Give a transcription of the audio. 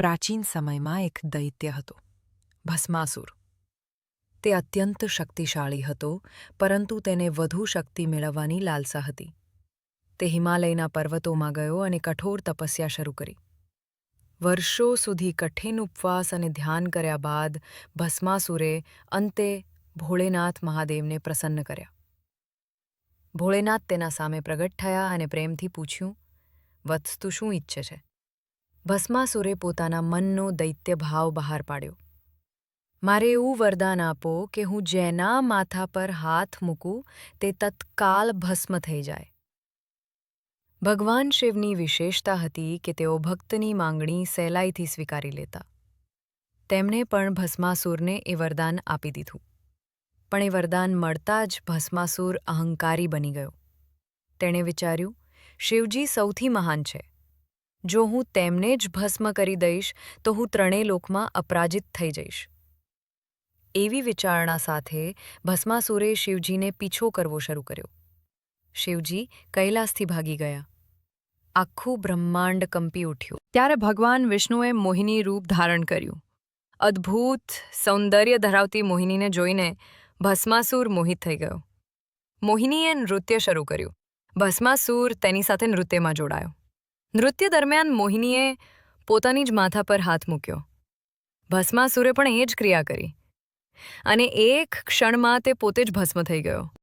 પ્રાચીન સમયમાં એક દૈત્ય હતો, ભસ્માસુર. તે અત્યંત શક્તિશાળી હતો, પરંતુ તેને વધુ શક્તિ મેળવવાની લાલસા હતી. તે હિમાલયના પર્વતોમાં ગયો અને કઠોર તપસ્યા શરૂ કરી. વર્ષો સુધી કઠિન ઉપવાસ અને ધ્યાન કર્યા બાદ ભસ્માસુરે અંતે ભોળેનાથ મહાદેવને પ્રસન્ન કર્યા. ભોળેનાથ તેના સામે પ્રગટ થયા અને પ્રેમથી પૂછ્યું, "વત્સ, તું શું ઈચ્છે છે?" ભસ્માસુરે પોતાના મનનો દૈત્ય ભાવ બહાર પાડ્યો. "મારે એવું વરદાન આપો કે હું જેના માથા પર હાથ મૂકું તે તત્કાલ ભસ્મ થઈ જાય." ભગવાન શિવની વિશેષતા હતી કે તેઓ ભક્તની માંગણી સહેલાઈથી સ્વીકારી લેતા. તેમણે પણ ભસ્માસુરને એ વરદાન આપી દીધું. પણ એ વરદાન મળતા જ ભસ્માસુર અહંકારી બની ગયો. તેણે વિચાર્યું, શિવજી સૌથી મહાન છે. જો હું તેમને જ ભસ્મ કરી દઈશ તો હું ત્રણેય લોકમાં અપરાજિત થઈ જઈશ. એવી વિચારણા સાથે ભસ્માસુરે શિવજીને પીછો કરવો શરૂ કર્યો. શિવજી કૈલાસથી ભાગી ગયા. આખું બ્રહ્માંડ કંપી ઉઠ્યું. ત્યારે ભગવાન વિષ્ણુએ મોહિની રૂપ ધારણ કર્યું. અદ્ભુત સૌંદર્ય ધરાવતી મોહિનીને જોઈને ભસ્માસુર મોહિત થઈ ગયો. મોહિનીએ નૃત્ય શરૂ કર્યું. ભસ્માસુર તેની સાથે નૃત્યમાં જોડાયો. નૃત્ય દરમિયાન મોહિનીએ પોતાની જ માથા પર હાથ મૂક્યો. ભસ્માસુરે પણ એ જ ક્રિયા કરી અને એક ક્ષણમાં તે પોતે જ ભસ્મ થઈ ગયો.